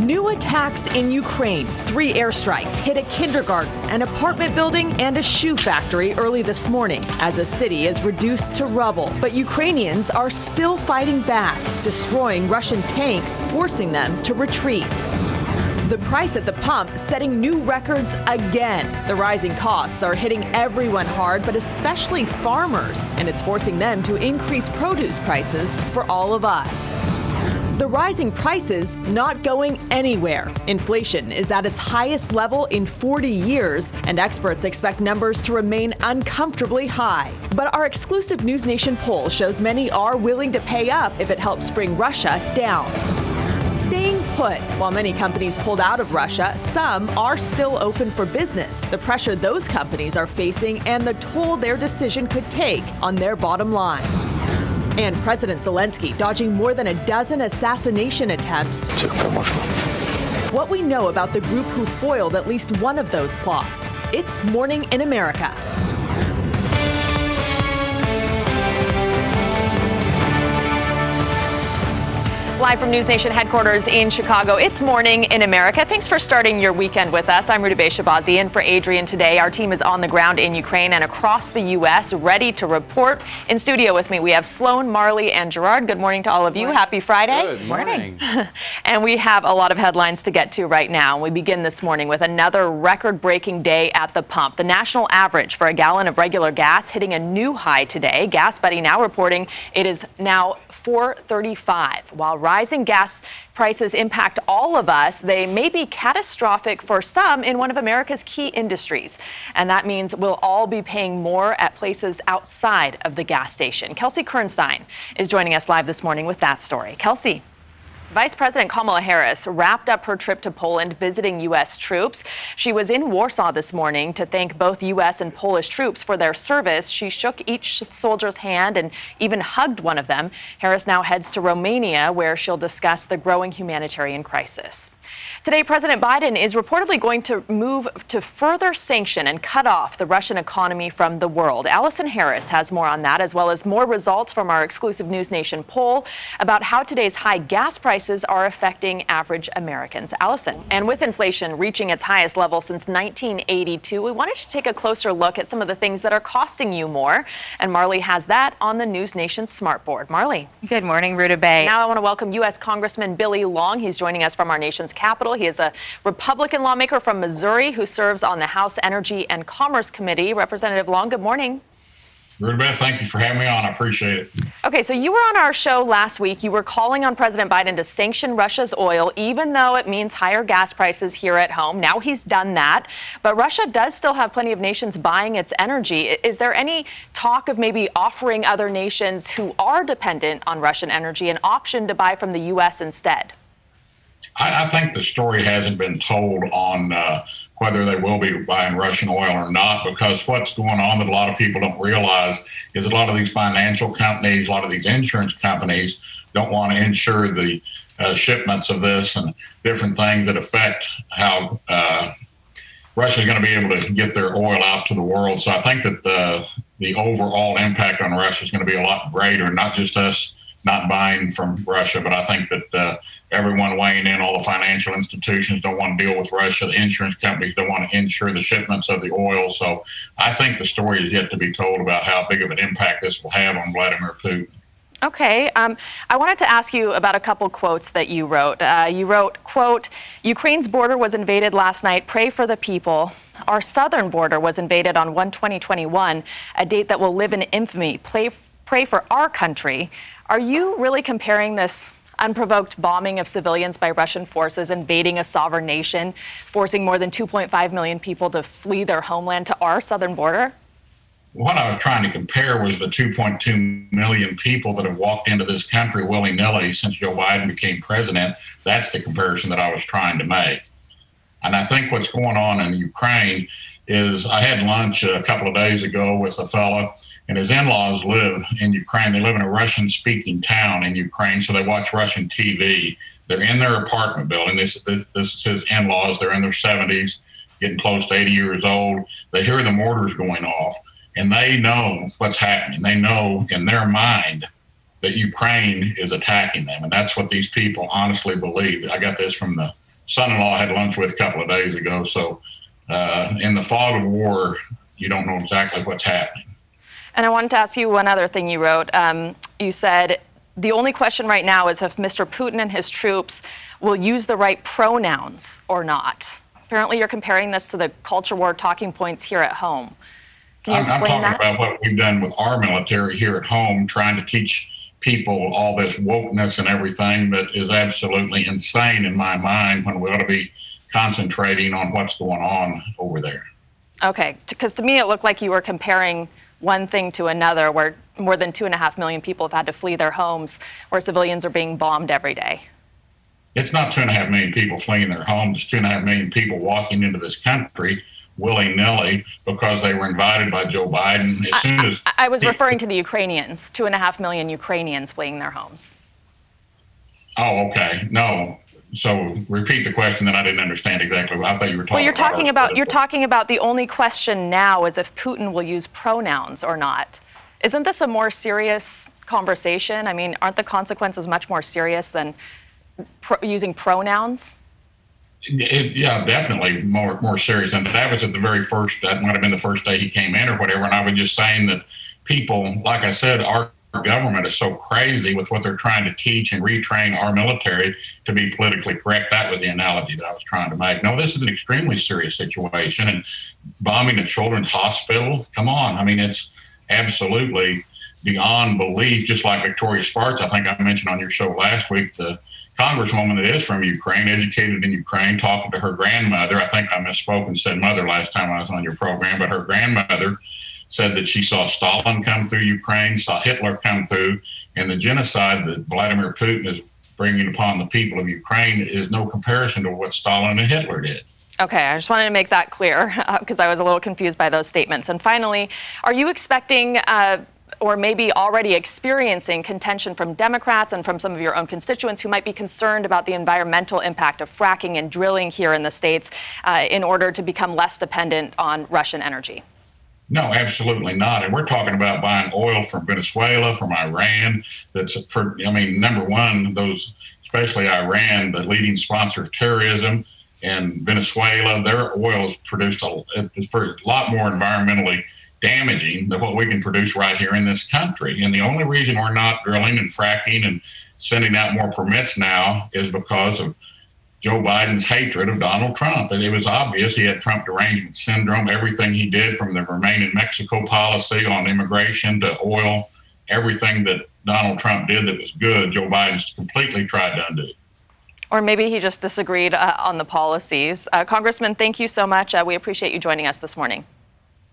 New attacks in Ukraine. 3 airstrikes hit a kindergarten, an apartment building, and a shoe factory early this morning as a city is reduced to rubble. But Ukrainians are still fighting back, destroying Russian tanks, forcing them to retreat. The price at the pump setting new records again. The rising costs are hitting everyone hard, but especially farmers, and it's forcing them to increase produce prices for all of us. The rising prices not going anywhere. Inflation is at its highest level in 40 years, and experts expect numbers to remain uncomfortably high. But our exclusive News Nation poll shows many are willing to pay up if it helps bring Russia down. Staying put. While many companies pulled out of Russia, some are still open for business. The pressure those companies are facing and the toll their decision could take on their bottom line. And President Zelensky dodging more than a dozen assassination attempts. What we know about the group who foiled at least one of those plots. It's Morning in America. Live from News Nation headquarters in Chicago, it's Morning in America. Thanks for starting your weekend with us. I'm Rutabaga Shabazi in for Adrian today. Our team is on the ground in Ukraine and across the U.S. ready to report. In studio with me, we have Sloan, Marley, and Gerard. Good morning to all of you. Happy Friday. Good morning. And we have a lot of headlines to get to right now. We begin this morning with another record-breaking day at the pump. The national average for a gallon of regular gas hitting a new high today. Gas Buddy now reporting it is now $4.35. While rising gas prices impact all of us, they may be catastrophic for some in one of America's key industries. And that means we'll all be paying more at places outside of the gas station. Kelsey Kernstein is joining us live this morning with that story. Kelsey. Vice President Kamala Harris wrapped up her trip to Poland visiting U.S. troops. She was in Warsaw this morning to thank both U.S. and Polish troops for their service. She shook each soldier's hand and even hugged one of them. Harris now heads to Romania, where she'll discuss the growing humanitarian crisis. Today, President Biden is reportedly going to move to further sanction and cut off the Russian economy from the world. Allison Harris has more on that, as well as more results from our exclusive News Nation poll about how today's high gas prices are affecting average Americans. Allison, and with inflation reaching its highest level since 1982, we wanted to take a closer look at some of the things that are costing you more. And Marley has that on the News Nation Smartboard. Marley. Good morning, Rutabaga. Now I want to welcome U.S. Congressman Billy Long. He's joining us from our nation's capital. He is a Republican lawmaker from Missouri who serves on the House Energy and Commerce Committee. Representative Long, good morning. Rutabaga, thank you for having me on. I appreciate it. Okay, so you were on our show last week. You were calling on President Biden to sanction Russia's oil, even though it means higher gas prices here at home. Now he's done that. But Russia does still have plenty of nations buying its energy. Is there any talk of maybe offering other nations who are dependent on Russian energy an option to buy from the U.S. instead? I think the story hasn't been told on whether they will be buying Russian oil or not, because what's going on that a lot of people don't realize is a lot of these financial companies, a lot of these insurance companies don't want to insure the shipments of this and different things that affect how Russia is going to be able to get their oil out to the world. So I think that the overall impact on Russia is going to be a lot greater, not just us not buying from Russia, but I think that everyone weighing in, all the financial institutions don't want to deal with Russia. The insurance companies don't want to insure the shipments of the oil. So I think the story is yet to be told about how big of an impact this will have on Vladimir Putin. Okay. I wanted to ask you about a couple quotes that you wrote. You wrote, quote, Ukraine's border was invaded last night. Pray for the people. Our southern border was invaded on 1/20/21, a date that will live in infamy. Pray for our country. Are you really comparing this unprovoked bombing of civilians by Russian forces invading a sovereign nation, forcing more than 2.5 million people to flee their homeland to our southern border? What I was trying to compare was the 2.2 million people that have walked into this country willy-nilly since Joe Biden became president. That's the comparison that I was trying to make. And I think what's going on in Ukraine is I had lunch a couple of days ago with a fellow, and his in-laws live in Ukraine. They live in a Russian-speaking town in Ukraine, so they watch Russian TV. They're in their apartment building. This is his in-laws. They're in their 70s, getting close to 80 years old. They hear the mortars going off, and they know what's happening. They know in their mind that Ukraine is attacking them, and that's what these people honestly believe. I got this from the son-in-law I had lunch with a couple of days ago. So in the fog of war, you don't know exactly what's happening. And I wanted to ask you one other thing you wrote. You said the only question right now is if Mr. Putin and his troops will use the right pronouns or not. Apparently, you're comparing this to the culture war talking points here at home. Can you explain I'm talking that? about what we've done with our military here at home, trying to teach people all this wokeness and everything that is absolutely insane in my mind when we ought to be concentrating on what's going on over there. Okay, because to me it looked like you were comparing one thing to another, where more than 2.5 million people have had to flee their homes, where civilians are being bombed every day. It's not 2.5 million people fleeing their homes. It's 2.5 million people walking into this country willy-nilly because they were invited by Joe Biden. As soon as I was referring to the Ukrainians, 2.5 million Ukrainians fleeing their homes. Oh, okay. No. So repeat the question that I didn't understand exactly. I thought you were talking Well, you're about talking about the only question now is if Putin will use pronouns or not. Isn't this a more serious conversation? I mean, aren't the consequences much more serious than using pronouns? Yeah, definitely more serious. And that was at the very first, that might have been the first day he came in or whatever. And I was just saying that people, like I said, our government is so crazy with what they're trying to teach and retrain our military to be politically correct. That was the analogy that I was trying to make. No, this is an extremely serious situation. And bombing a children's hospital, come on. I mean, it's absolutely beyond belief, just like Victoria Spartz, I think I mentioned on your show last week, the congresswoman that is from Ukraine, educated in Ukraine, talking to her grandmother. I think I misspoke and said mother last time I was on your program, but her grandmother said that she saw Stalin come through Ukraine, saw Hitler come through, and the genocide that Vladimir Putin is bringing upon the people of Ukraine is no comparison to what Stalin and Hitler did. Okay, I just wanted to make that clear because I was a little confused by those statements. And finally, are you expecting or maybe already experiencing contention from Democrats and from some of your own constituents who might be concerned about the environmental impact of fracking and drilling here in the States in order to become less dependent on Russian energy? No, absolutely not. And we're talking about buying oil from Venezuela, from Iran. Number one, those, especially Iran, the leading sponsor of terrorism, and Venezuela, their oil is produced a lot more environmentally damaging than what we can produce right here in this country. And the only reason we're not drilling and fracking and sending out more permits now is because of Joe Biden's hatred of Donald Trump. And it was obvious he had Trump derangement syndrome. Everything he did, from the Remain in Mexico policy on immigration to oil, everything that Donald Trump did that was good, Joe Biden's completely tried to undo. Or maybe he just disagreed on the policies. Congressman, thank you so much. We appreciate you joining us this morning.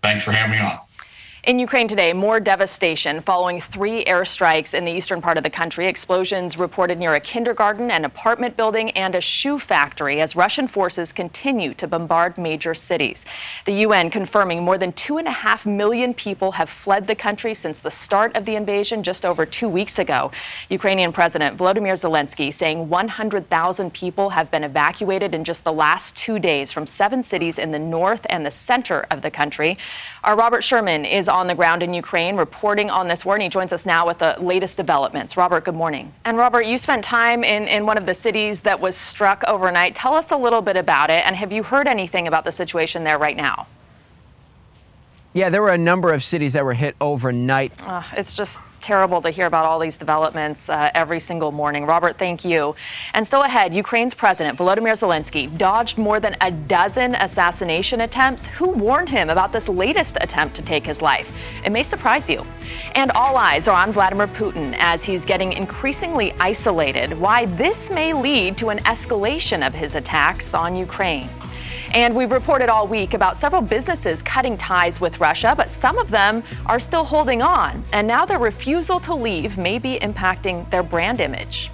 Thanks for having me on. In Ukraine today, more devastation following 3 airstrikes in the eastern part of the country. Explosions reported near a kindergarten, an apartment building, and a shoe factory as Russian forces continue to bombard major cities. The UN confirming more than 2.5 million people have fled the country since the start of the invasion just over 2 weeks ago. Ukrainian President Volodymyr Zelensky saying 100,000 people have been evacuated in just the last 2 days from 7 cities in the north and the center of the country. Our Robert Sherman is on the ground in Ukraine reporting on this war, and he joins us now with the latest developments. Robert, good morning. And Robert, you spent time in one of the cities that was struck overnight. Tell us a little bit about it, and have you heard anything about the situation there right now? Yeah, there were a number of cities that were hit overnight. It's just terrible to hear about all these developments every single morning. Robert, thank you. And still ahead, Ukraine's President Volodymyr Zelensky dodged more than a dozen assassination attempts. Who warned him about this latest attempt to take his life? It may surprise you. And all eyes are on Vladimir Putin as he's getting increasingly isolated. Why this may lead to an escalation of his attacks on Ukraine. And we've reported all week about several businesses cutting ties with Russia, but some of them are still holding on. And now their refusal to leave may be impacting their brand image.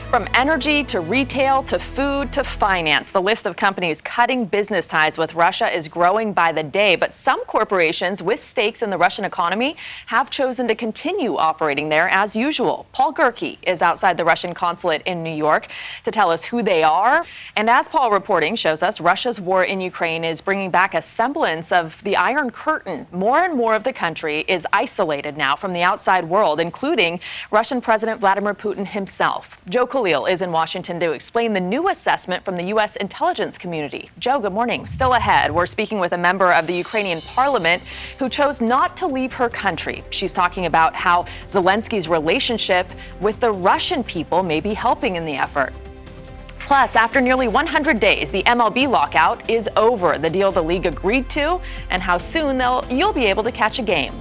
From energy to retail to food to finance, the list of companies cutting business ties with Russia is growing by the day. But some corporations with stakes in the Russian economy have chosen to continue operating there as usual. Paul Gerke is outside the Russian consulate in New York to tell us who they are. And as Paul reporting shows us, Russia's war in Ukraine is bringing back a semblance of the Iron Curtain. More and more of the country is isolated now from the outside world, including Russian President Vladimir Putin himself. Joe Khalil is in Washington to explain the new assessment from the U.S. intelligence community. Joe, good morning. Still ahead, we're speaking with a member of the Ukrainian parliament who chose not to leave her country. She's talking about how Zelensky's relationship with the Russian people may be helping in the effort. Plus, after nearly 100 days, the MLB lockout is over, the deal the league agreed to, and how soon you'll be able to catch a game.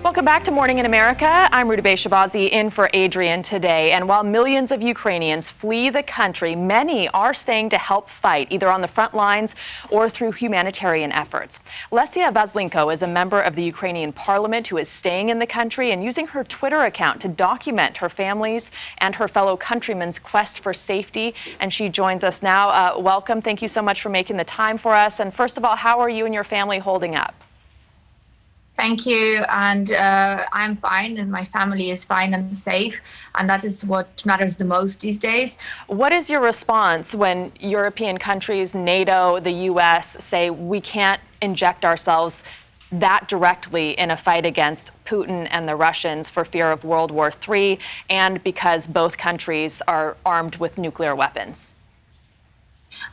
Welcome back to Morning in America. I'm Rudabeh Shabazi in for Adrian today. And while millions of Ukrainians flee the country, many are staying to help fight, either on the front lines or through humanitarian efforts. Lesia Vazlenko is a member of the Ukrainian parliament who is staying in the country and using her Twitter account to document her family's and her fellow countrymen's quest for safety. And she joins us now. Welcome. Thank you so much for making the time for us. And first of all, how are you and your family holding up? Thank you, and I'm fine, and my family is fine and safe, and that is what matters the most these days. What is your response when European countries, NATO, the U.S. say we can't inject ourselves that directly in a fight against Putin and the Russians for fear of World War III, and because both countries are armed with nuclear weapons?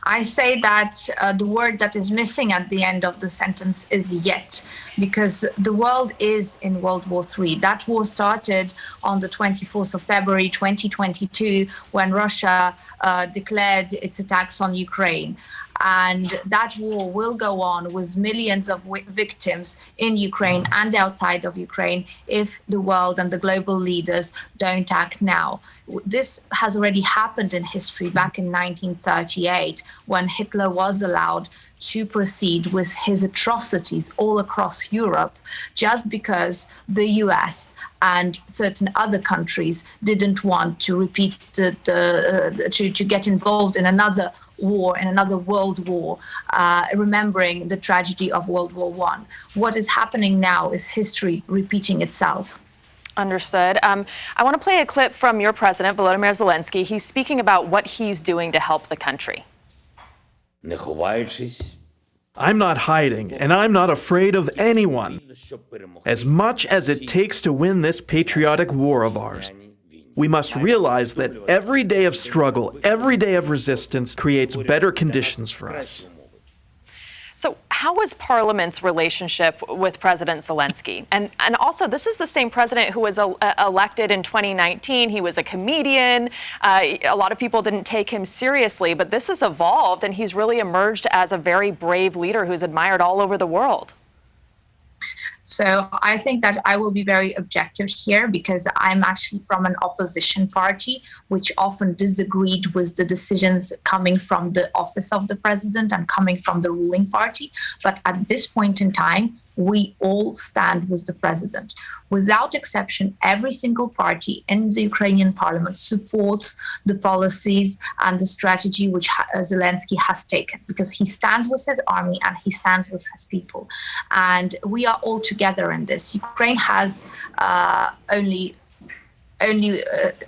I say that the word that is missing at the end of the sentence is yet, because the world is in World War III. That war started on the 24th of February 2022 when Russia declared its attacks on Ukraine. And that war will go on with millions of victims in Ukraine and outside of Ukraine if the world and the global leaders don't act now. This has already happened in history back in 1938 when Hitler was allowed to proceed with his atrocities all across Europe just because the US and certain other countries didn't want to repeat to get involved in another war, in another world war, remembering the tragedy of World War I. What is happening now is history repeating itself. Understood. I want to play a clip from your president, Volodymyr Zelensky. He's speaking about what he's doing to help the country. I'm not hiding, and I'm not afraid of anyone. As much as it takes to win this patriotic war of ours, we must realize that every day of struggle, every day of resistance creates better conditions for us. So how is Parliament's relationship with President Zelensky? And also, this is the same president who was elected in 2019. He was a comedian. A lot of people didn't take him seriously, but this has evolved, and he's really emerged as a very brave leader who's admired all over the world. So I think that I will be very objective here because I'm actually from an opposition party, which often disagreed with the decisions coming from the office of the president and coming from the ruling party. But at this point in time, we all stand with the president. Without exception, every single party in the Ukrainian parliament supports the policies and the strategy which Zelensky has taken, because he stands with his army and he stands with his people. And we are all together in this. Ukraine has only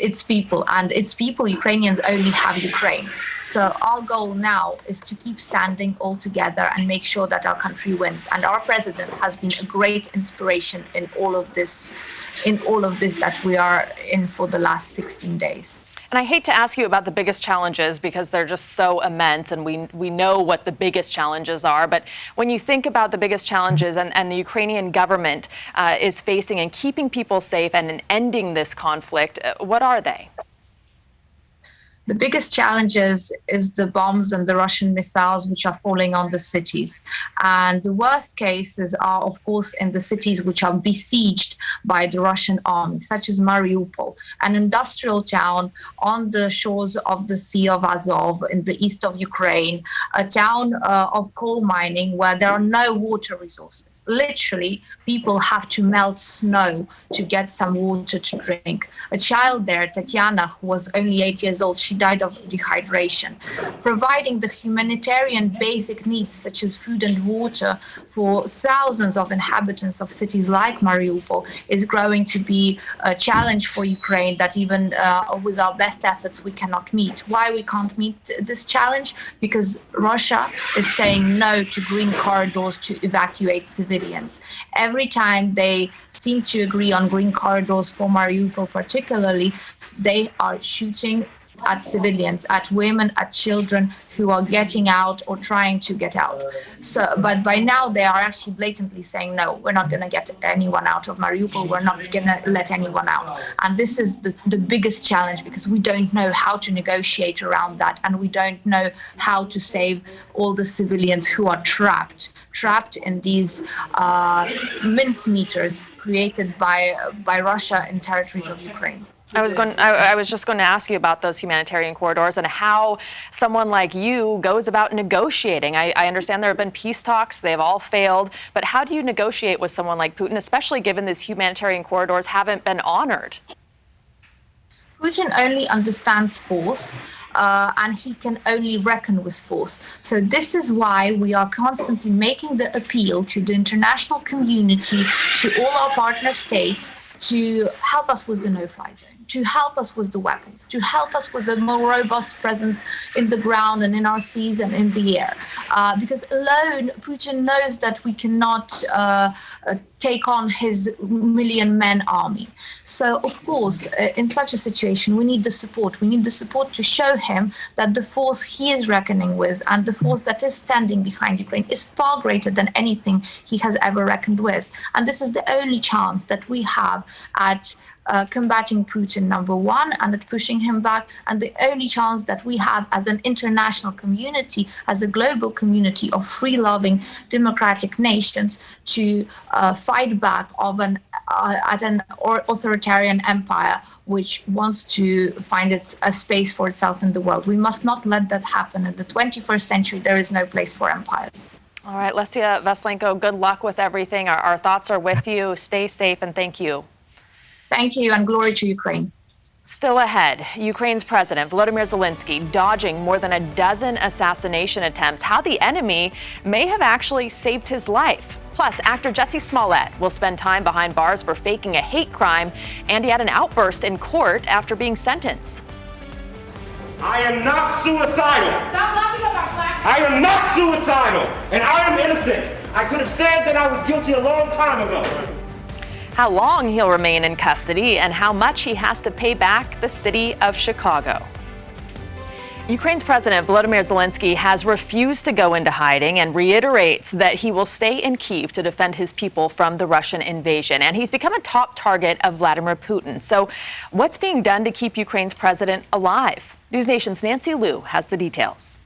its people, and its people, Ukrainians, only have Ukraine. So our goal now is to keep standing all together and make sure that our country wins. And our president has been a great inspiration in all of this that we are in for the last 16 days. And I hate to ask you about the biggest challenges because they're just so immense, and we know what the biggest challenges are. But when you think about the biggest challenges and the Ukrainian government is facing in keeping people safe and in ending this conflict, what are they? The biggest challenges is the bombs and the Russian missiles which are falling on the cities. And the worst cases are, of course, in the cities which are besieged by the Russian army, such as Mariupol, an industrial town on the shores of the Sea of Azov in the east of Ukraine, a town of coal mining where there are no water resources. Literally, people have to melt snow to get some water to drink. A child there, Tatiana, who was only 8 years old, she she died of dehydration. Providing the humanitarian basic needs such as food and water for thousands of inhabitants of cities like Mariupol is growing to be a challenge for Ukraine that even with our best efforts we cannot meet. Why we can't meet this challenge? Because Russia is saying no to green corridors to evacuate civilians. Every time they seem to agree on green corridors for Mariupol particularly, they are shooting at civilians, at women, at children who are getting out or trying to get out. So, but by now they are actually blatantly saying, no, we're not going to get anyone out of Mariupol. We're not going to let anyone out. And this is the biggest challenge, because we don't know how to negotiate around that. And we don't know how to save all the civilians who are trapped in these mincemeters created by Russia in territories of Ukraine. I was just going to ask you about those humanitarian corridors and how someone like you goes about negotiating. I understand there have been peace talks, they've all failed, but how do you negotiate with someone like Putin, especially given these humanitarian corridors haven't been honored? Putin only understands force, and he can only reckon with force. So this is why we are constantly making the appeal to the international community, to all our partner states, to help us with the no-fly zone, to help us with the weapons, to help us with a more robust presence in the ground and in our seas and in the air. Because alone, Putin knows that we cannot take on his million-man army. So, of course, in such a situation, we need the support. We need the support to show him that the force he is reckoning with and the force that is standing behind Ukraine is far greater than anything he has ever reckoned with. And this is the only chance that we have at combating Putin, number one, and at pushing him back, and the only chance that we have as an international community, as a global community of free-loving democratic nations to fight back at an authoritarian empire which wants to find a space for itself in the world. We must not let that happen. In the 21st century, there is no place for empires. All right, Lesia Veslenko, good luck with everything. Our thoughts are with you. Stay safe, and thank you. Thank you, and glory to Ukraine. Still ahead, Ukraine's President Volodymyr Zelensky dodging more than a dozen assassination attempts, how the enemy may have actually saved his life. Plus, actor Jussie Smollett will spend time behind bars for faking a hate crime, and he had an outburst in court after being sentenced. I am not suicidal. Stop laughing about black. I am not suicidal, and I am innocent. I could have said that I was guilty a long time ago. How long he'll remain in custody and how much he has to pay back the city of Chicago. Ukraine's President Volodymyr Zelensky has refused to go into hiding and reiterates that he will stay in Kyiv to defend his people from the Russian invasion. And he's become a top target of Vladimir Putin. So what's being done to keep Ukraine's president alive? News Nation's Nancy Liu has the details.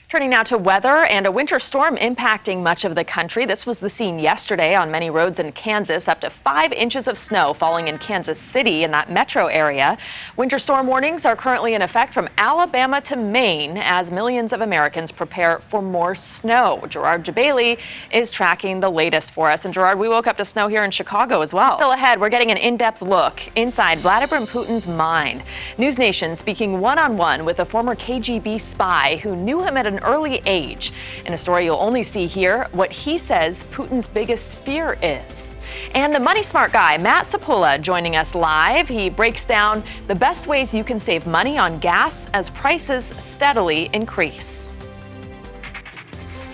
Turning now to weather and a winter storm impacting much of the country. This was the scene yesterday on many roads in Kansas. Up to 5 inches of snow falling in Kansas City in that metro area. Winter storm warnings are currently in effect from Alabama to Maine as millions of Americans prepare for more snow. Gerard Jabali is tracking the latest for us. And Gerard, we woke up to snow here in Chicago as well. Still ahead, we're getting an in-depth look inside Vladimir Putin's mind. News Nation speaking one-on-one with a former KGB spy who knew him at an early age. In a story you'll only see here, what he says Putin's biggest fear is. And the money smart guy, Matt Sapula, joining us live. He breaks down the best ways you can save money on gas as prices steadily increase.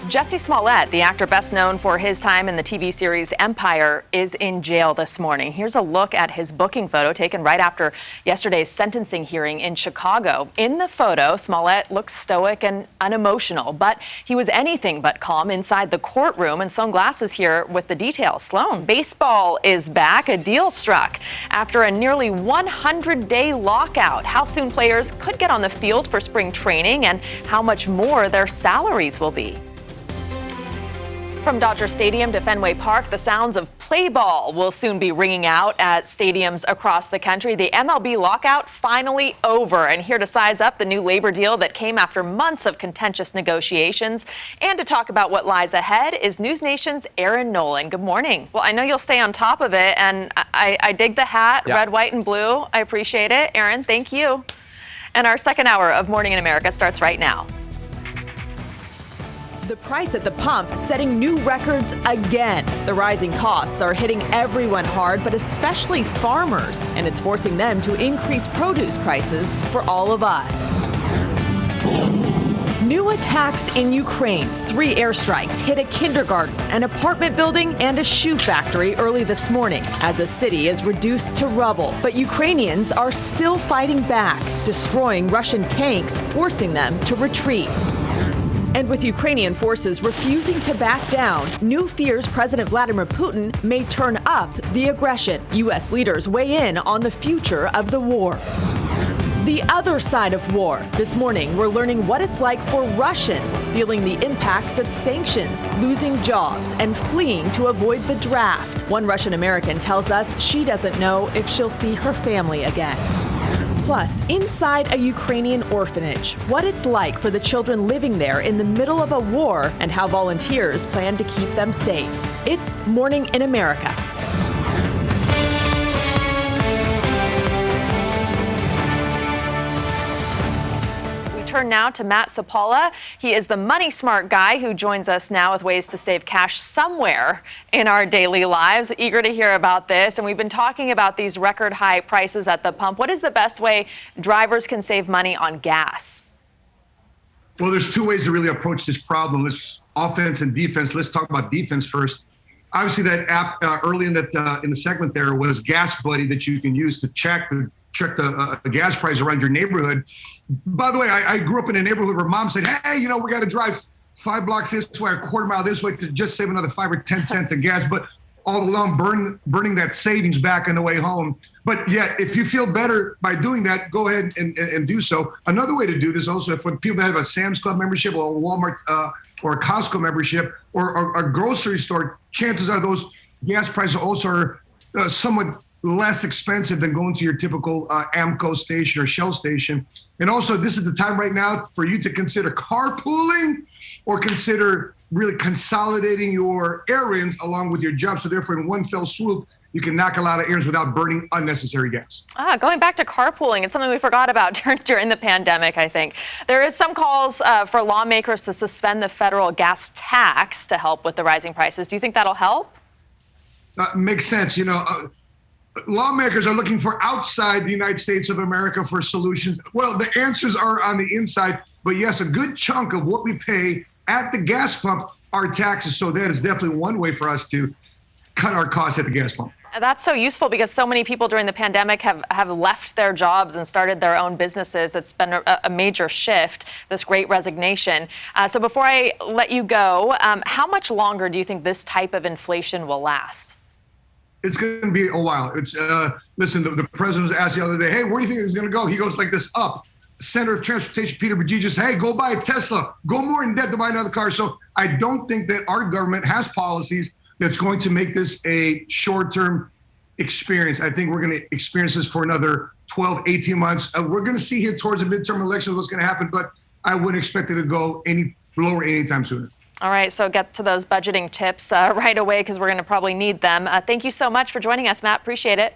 Jussie Smollett, the actor best known for his time in the TV series Empire, is in jail this morning. Here's a look at his booking photo taken right after yesterday's sentencing hearing in Chicago. In the photo, Smollett looks stoic and unemotional, but he was anything but calm inside the courtroom. And Sloan Glass is here with the details. Sloan, baseball is back, a deal struck after a nearly 100-day lockout. How soon players could get on the field for spring training and how much more their salaries will be. From Dodger Stadium to Fenway Park, the sounds of play ball will soon be ringing out at stadiums across the country. The MLB lockout finally over, and here to size up the new labor deal that came after months of contentious negotiations and to talk about what lies ahead is News Nation's Aaron Nolan. Good morning. Well, I know you'll stay on top of it, and I dig the hat, red, white, and blue. I appreciate it. Aaron, thank you. And our second hour of Morning in America starts right now. The price at the pump setting new records again. The rising costs are hitting everyone hard, but especially farmers, and it's forcing them to increase produce prices for all of us. New attacks in Ukraine. 3 airstrikes hit a kindergarten, an apartment building, and a shoe factory early this morning as a city is reduced to rubble. But Ukrainians are still fighting back, destroying Russian tanks, forcing them to retreat. And with Ukrainian forces refusing to back down, new fears President Vladimir Putin may turn up the aggression. U.S. leaders weigh in on the future of the war. The other side of war. This morning, we're learning what it's like for Russians feeling the impacts of sanctions, losing jobs, and fleeing to avoid the draft. One Russian American tells us she doesn't know if she'll see her family again. Plus, inside a Ukrainian orphanage, what it's like for the children living there in the middle of a war and how volunteers plan to keep them safe. It's Morning in America. Turn now to Matt Sapaula. He is the money smart guy who joins us now with ways to save cash somewhere in our daily lives. Eager to hear about this. And we've been talking about these record high prices at the pump. What is the best way drivers can save money on gas? Well, there's 2 ways to really approach this problem. Let's offense and defense. Let's talk about defense first. Obviously, that app early in the segment there was Gas Buddy that you can use to check the gas price around your neighborhood. By the way, I grew up in a neighborhood where mom said, hey, we got to drive 5 blocks this way, a quarter mile this way to just save another 5 or 10 cents of gas, but all along burning that savings back on the way home. But yet, if you feel better by doing that, go ahead and do so. Another way to do this also, if when people that have a Sam's Club membership or a Walmart or a Costco membership or a grocery store, chances are those gas prices also are somewhat less expensive than going to your typical AMCO station or Shell station. And also, this is the time right now for you to consider carpooling or consider really consolidating your errands along with your job. So therefore, in one fell swoop, you can knock a lot of errands without burning unnecessary gas. Going back to carpooling, it's something we forgot about during the pandemic, I think. There is some calls for lawmakers to suspend the federal gas tax to help with the rising prices. Do you think that'll help? Makes sense. Lawmakers are looking for outside the United States of America for solutions. Well, the answers are on the inside, but yes, a good chunk of what we pay at the gas pump are taxes. So that is definitely one way for us to cut our costs at the gas pump. That's so useful because so many people during the pandemic have left their jobs and started their own businesses. It's been a major shift, this great resignation. So before I let you go, how much longer do you think this type of inflation will last? It's going to be a while. It's listen, the president was asked the other day, hey, where do you think it's going to go? He goes like this, up. Senator of Transportation Peter Buttigieg just, hey, go buy a Tesla. Go more in debt to buy another car. So I don't think that our government has policies that's going to make this a short-term experience. I think we're going to experience this for another 12, 18 months. We're going to see here towards the midterm elections what's going to happen, but I wouldn't expect it to go any lower anytime sooner. All right, so get to those budgeting tips right away because we're going to probably need them. Thank you so much for joining us, Matt. Appreciate it.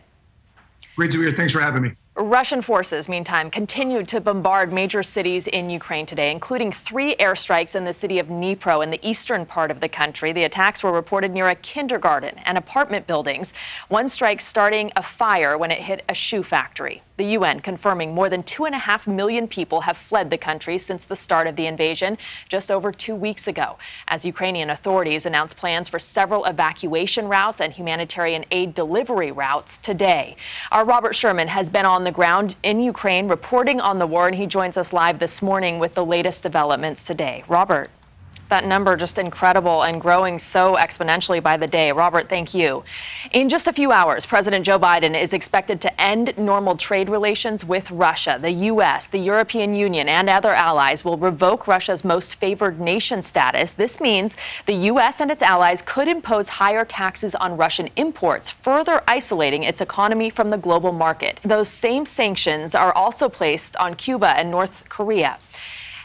Great to be here. Thanks for having me. Russian forces, meantime, continued to bombard major cities in Ukraine today, including 3 airstrikes in the city of Dnipro in the eastern part of the country. The attacks were reported near a kindergarten and apartment buildings. One strike starting a fire when it hit a shoe factory. The UN confirming more than 2.5 million people have fled the country since the start of the invasion just over 2 weeks ago, as Ukrainian authorities announced plans for several evacuation routes and humanitarian aid delivery routes today. Our Robert Sherman has been on the ground in Ukraine reporting on the war, and he joins us live this morning with the latest developments today. Robert. That number just incredible and growing so exponentially by the day. Robert, thank you. In just a few hours, President Joe Biden is expected to end normal trade relations with Russia. The U.S., the European Union, and other allies will revoke Russia's most favored nation status. This means the U.S. and its allies could impose higher taxes on Russian imports, further isolating its economy from the global market. Those same sanctions are also placed on Cuba and North Korea.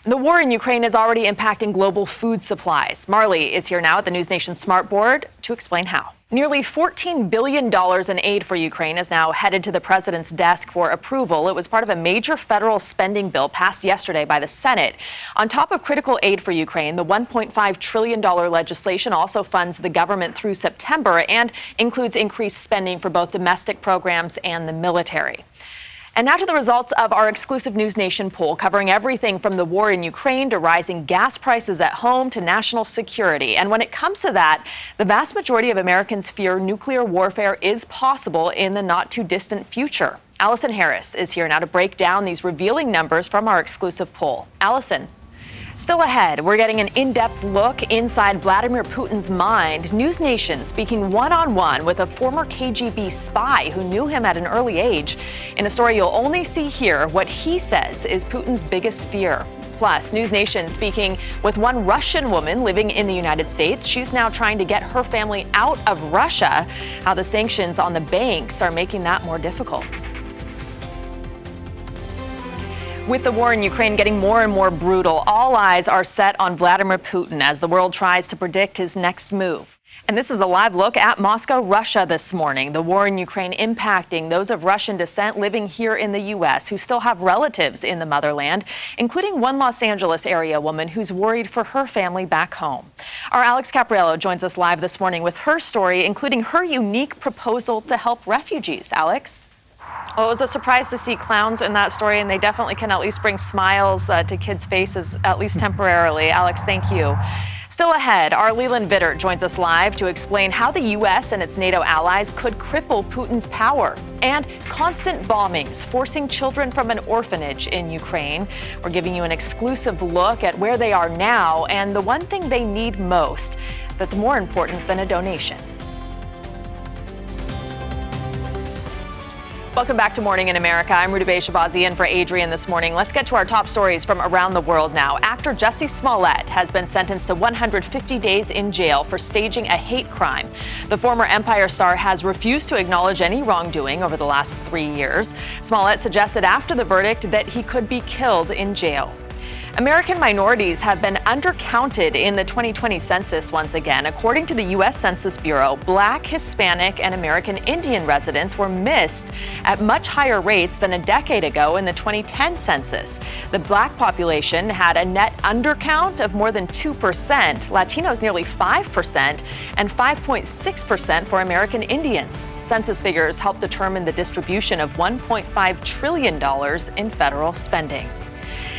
The war in Ukraine is already impacting global food supplies. Marley is here now at the News Nation Smart Board to explain how. Nearly $14 billion in aid for Ukraine is now headed to the president's desk for approval. It was part of a major federal spending bill passed yesterday by the Senate. On top of critical aid for Ukraine, the $1.5 trillion legislation also funds the government through September and includes increased spending for both domestic programs and the military. And now to the results of our exclusive News Nation poll, covering everything from the war in Ukraine to rising gas prices at home to national security. And when it comes to that, the vast majority of Americans fear nuclear warfare is possible in the not too distant future. Allison Harris is here now to break down these revealing numbers from our exclusive poll. Allison. Still ahead, we're getting an in-depth look inside Vladimir Putin's mind. News Nation speaking one-on-one with a former KGB spy who knew him at an early age. In a story you'll only see here, what he says is Putin's biggest fear. Plus, News Nation speaking with one Russian woman living in the United States. She's now trying to get her family out of Russia. How the sanctions on the banks are making that more difficult. With the war in Ukraine getting more and more brutal, all eyes are set on Vladimir Putin as the world tries to predict his next move. And this is a live look at Moscow, Russia this morning. The war in Ukraine impacting those of Russian descent living here in the U.S. who still have relatives in the motherland, including one Los Angeles area woman who's worried for her family back home. Our Alex Capriello joins us live this morning with her story, including her unique proposal to help refugees. Alex? Well, it was a surprise to see clowns in that story, and they definitely can at least bring smiles to kids' faces, at least temporarily. Alex, thank you. Still ahead, our Leland Vittert joins us live to explain how the U.S. and its NATO allies could cripple Putin's power, and constant bombings forcing children from an orphanage in Ukraine. We're giving you an exclusive look at where they are now and the one thing they need most that's more important than a donation. Welcome back to Morning in America. I'm Rudabeh Shabazi in for Adrian this morning. Let's get to our top stories from around the world now. Actor Jussie Smollett has been sentenced to 150 days in jail for staging a hate crime. The former Empire star has refused to acknowledge any wrongdoing over the last 3 years. Smollett suggested after the verdict that he could be killed in jail. American minorities have been undercounted in the 2020 census once again. According to the U.S. Census Bureau, Black, Hispanic, and American Indian residents were missed at much higher rates than a decade ago in the 2010 census. The Black population had a net undercount of more than 2%, Latinos nearly 5%, and 5.6% for American Indians. Census figures help determine the distribution of $1.5 trillion in federal spending.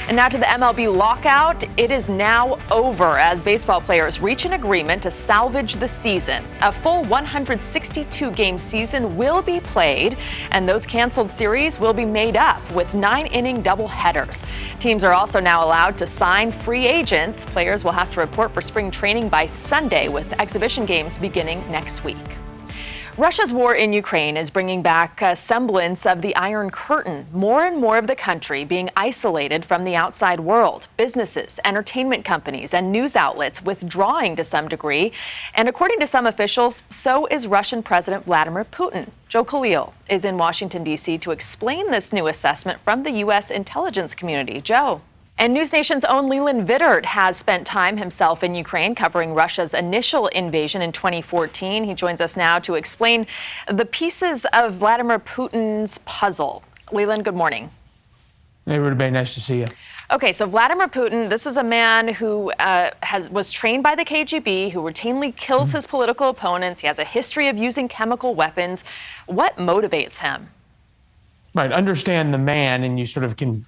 And now to the MLB lockout. It is now over as baseball players reach an agreement to salvage the season. A full 162-game season will be played, and those canceled series will be made up with 9-inning doubleheaders. Teams are also now allowed to sign free agents. Players will have to report for spring training by Sunday, with exhibition games beginning next week. Russia's war in Ukraine is bringing back a semblance of the Iron Curtain, more and more of the country being isolated from the outside world. Businesses, entertainment companies, and news outlets withdrawing to some degree. And according to some officials, so is Russian President Vladimir Putin. Joe Khalil is in Washington, D.C. to explain this new assessment from the U.S. intelligence community. Joe. And News Nation's own Leland Vittert has spent time himself in Ukraine covering Russia's initial invasion in 2014. He joins us now to explain the pieces of Vladimir Putin's puzzle. Leland, good morning. Hey, Rudabeh, nice to see you. Okay, so Vladimir Putin, this is a man who was trained by the KGB, who routinely kills his political opponents. He has a history of using chemical weapons. What motivates him? Right, understand the man, and you sort of can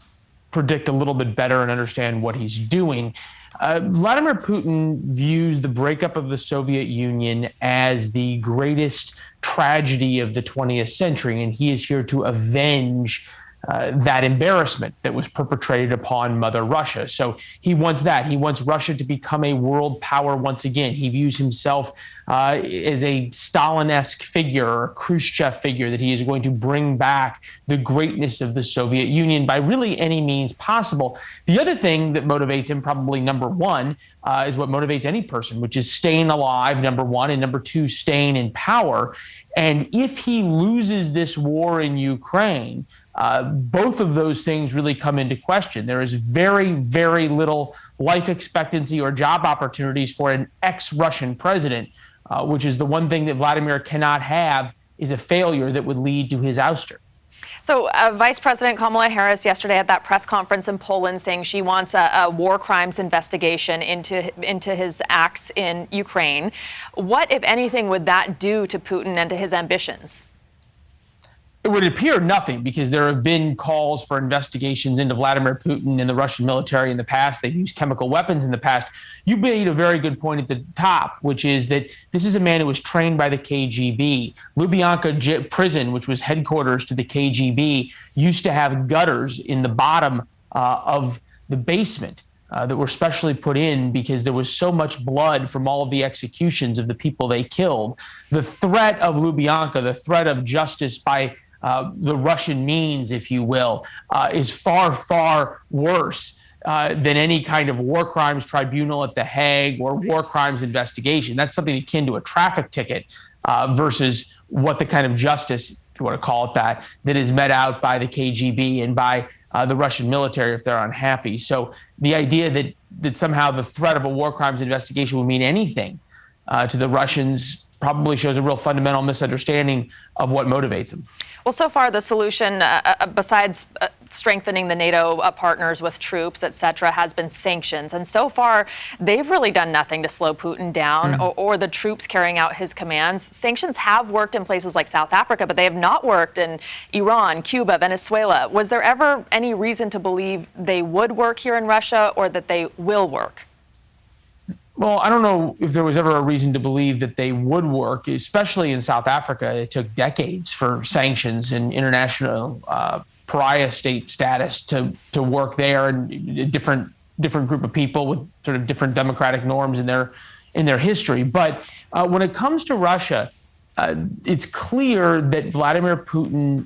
predict a little bit better and understand what he's doing. Vladimir Putin views the breakup of the Soviet Union as the greatest tragedy of the 20th century, and he is here to avenge that embarrassment that was perpetrated upon Mother Russia. So he wants that. He wants Russia to become a world power once again. He views himself as a Stalin-esque figure or a Khrushchev figure, that he is going to bring back the greatness of the Soviet Union by really any means possible. The other thing that motivates him, probably number one, is what motivates any person, which is staying alive, number one, and number two, staying in power. And if he loses this war in Ukraine, both of those things really come into question. There is very, very little life expectancy or job opportunities for an ex-Russian president which is the one thing that Vladimir cannot have, is a failure that would lead to his ouster. So Vice President Kamala Harris yesterday at that press conference in Poland saying she wants a war crimes investigation into his acts in Ukraine. What, if anything, would that do to Putin and to his ambitions? It would appear nothing, because there have been calls for investigations into Vladimir Putin and the Russian military in the past. They've used chemical weapons in the past. You made a very good point at the top, which is that this is a man who was trained by the KGB. Lubyanka prison, which was headquarters to the KGB, used to have gutters in the bottom of the basement that were specially put in because there was so much blood from all of the executions of the people they killed. The threat of Lubyanka, the threat of justice by the Russian means, if you will, is far, far worse than any kind of war crimes tribunal at The Hague or war crimes investigation. That's something akin to a traffic ticket versus what the kind of justice, if you want to call it that is met out by the KGB and by the Russian military if they're unhappy. So the idea that somehow the threat of a war crimes investigation would mean anything to the Russians probably shows a real fundamental misunderstanding of what motivates them. Well, so far the solution, besides strengthening the NATO partners with troops, et cetera, has been sanctions. And so far, they've really done nothing to slow Putin down or the troops carrying out his commands. Sanctions have worked in places like South Africa, but they have not worked in Iran, Cuba, Venezuela. Was there ever any reason to believe they would work here in Russia or that they will work? Well, I don't know if there was ever a reason to believe that they would work, especially in South Africa. It took decades for sanctions and international pariah state status to work there, and a different group of people with sort of different democratic norms in their history. But when it comes to Russia, it's clear that Vladimir Putin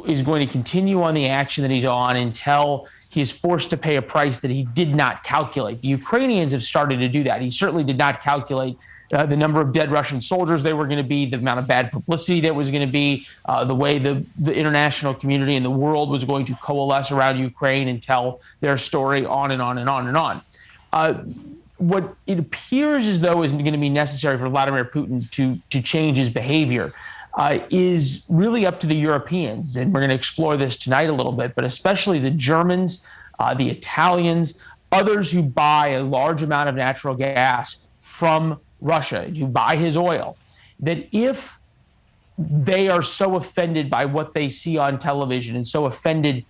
is going to continue on the action that he's on until he is forced to pay a price that he did not calculate. The Ukrainians have started to do that. He certainly did not calculate the number of dead Russian soldiers there were going to be, the amount of bad publicity there was going to be, the way the international community and the world was going to coalesce around Ukraine and tell their story, on and on and on and on. What it appears as though is going to be necessary for Vladimir Putin to change his behavior is really up to the Europeans. And we're going to explore this tonight a little bit, but especially the Germans, the Italians, others who buy a large amount of natural gas from Russia, who buy his oil, that if they are so offended by what they see on television and so offended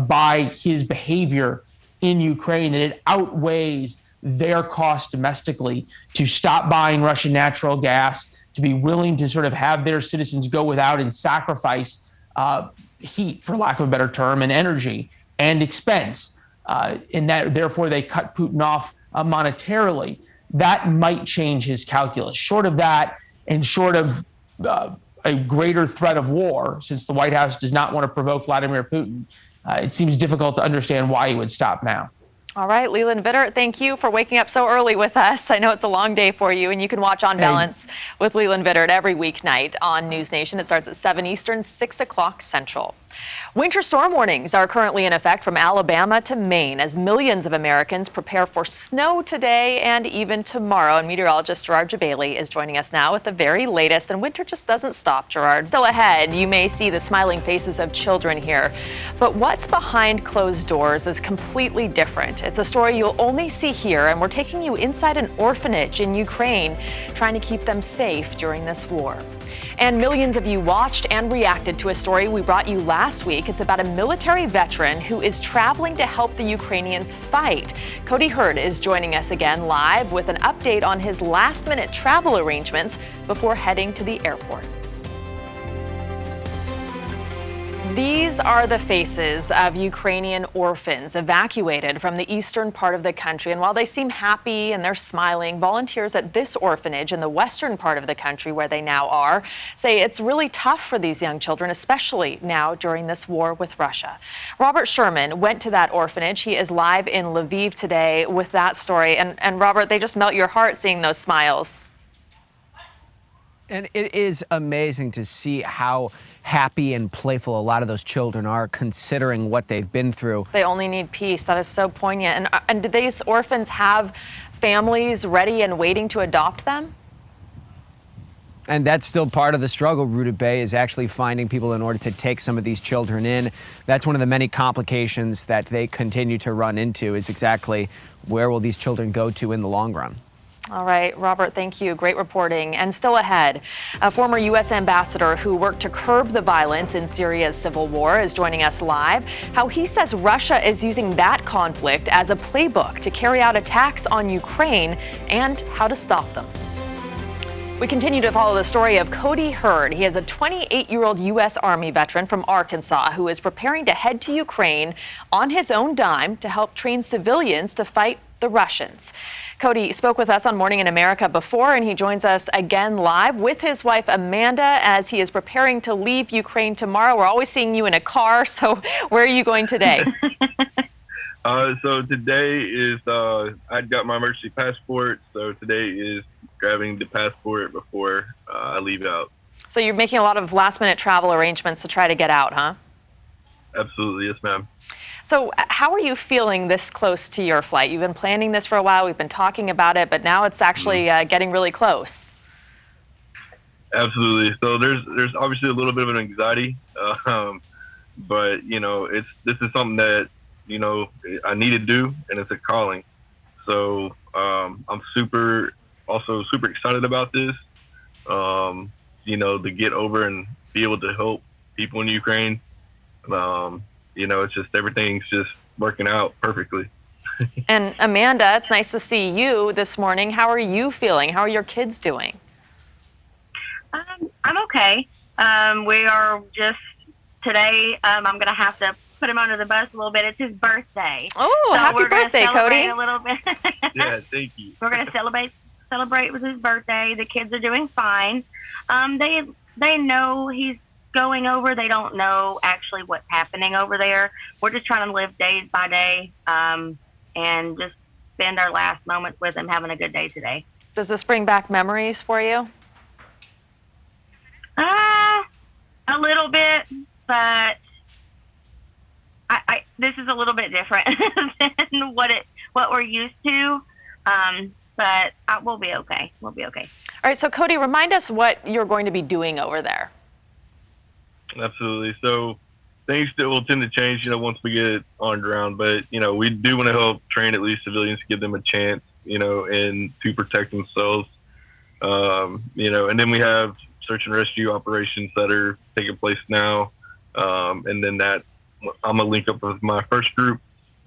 by his behavior in Ukraine that it outweighs their cost domestically to stop buying Russian natural gas, to be willing to sort of have their citizens go without and sacrifice heat, for lack of a better term, and energy and expense, and that therefore they cut Putin off monetarily, that might change his calculus. Short of that, and short of a greater threat of war, since the White House does not want to provoke Vladimir Putin, it seems difficult to understand why he would stop now. All right, Leland Vittert, thank you for waking up so early with us. I know it's a long day for you, and you can watch On Balance with Leland Vittert every weeknight on News Nation. It starts at 7 Eastern, 6 o'clock Central. Winter storm warnings are currently in effect from Alabama to Maine as millions of Americans prepare for snow today and even tomorrow. And meteorologist Gerard Jabali is joining us now with the very latest. And winter just doesn't stop, Gerard. Still ahead, you may see the smiling faces of children here. But what's behind closed doors is completely different. It's a story you'll only see here, and we're taking you inside an orphanage in Ukraine, trying to keep them safe during this war. And millions of you watched and reacted to a story we brought you last week. It's about a military veteran who is traveling to help the Ukrainians fight. Cody Hurd is joining us again live with an update on his last-minute travel arrangements before heading to the airport. These are the faces of Ukrainian orphans evacuated from the eastern part of the country. And while they seem happy and they're smiling, volunteers at this orphanage in the western part of the country where they now are say it's really tough for these young children, especially now during this war with Russia. Robert Sherman went to that orphanage. He is live in Lviv today with that story. And Robert, they just melt your heart seeing those smiles. And it is amazing to see how happy and playful a lot of those children are, considering what they've been through. They only need peace. That is so poignant. And do these orphans have families ready and waiting to adopt them? And that's still part of the struggle, Rooted Bay, is actually finding people in order to take some of these children in. That's one of the many complications that they continue to run into, is exactly where will these children go to in the long run. All right, Robert, thank you. Great reporting. And still ahead, a former U.S. ambassador who worked to curb the violence in Syria's civil war is joining us live. How he says Russia is using that conflict as a playbook to carry out attacks on Ukraine and how to stop them. We continue to follow the story of Cody Hurd. He is a 28-year-old U.S. Army veteran from Arkansas who is preparing to head to Ukraine on his own dime to help train civilians to fight the Russians. Cody spoke with us on Morning in America before, and he joins us again live with his wife Amanda as he is preparing to leave Ukraine tomorrow. We're always seeing you in a car, so where are you going today? So today is, I got my emergency passport, so today is grabbing the passport before I leave out. So you're making a lot of last-minute travel arrangements to try to get out, huh? Absolutely, yes, ma'am. So how are you feeling this close to your flight? You've been planning this for a while, we've been talking about it, but now it's actually getting really close. Absolutely. So there's obviously a little bit of an anxiety, but, you know, this is something that, you know, I need to do, and it's a calling. So I'm super excited about this, you know, to get over and be able to help people in Ukraine. You know, it's just everything's just working out perfectly. And Amanda, it's nice to see you this morning. How are you feeling? How are your kids doing? I'm okay. We are just today. I'm going to have to put him under the bus a little bit. It's his birthday. Oh, so happy birthday, Cody! A little bit. Yeah, thank you. We're going to celebrate with his birthday. The kids are doing fine. They know he's going over. They don't know actually what's happening over there. We're just trying to live day by day and just spend our last moments with him, having a good day today. Does this bring back memories for you? A little bit, but this is a little bit different than what we're used to. But we'll be okay. We'll be okay. All right. So Cody, remind us what you're going to be doing over there. Absolutely. So things still will tend to change, you know, once we get on ground. But, you know, we do want to help train at least civilians, give them a chance, you know, and to protect themselves. You know, and then we have search and rescue operations that are taking place now. And then I'm going to link up with my first group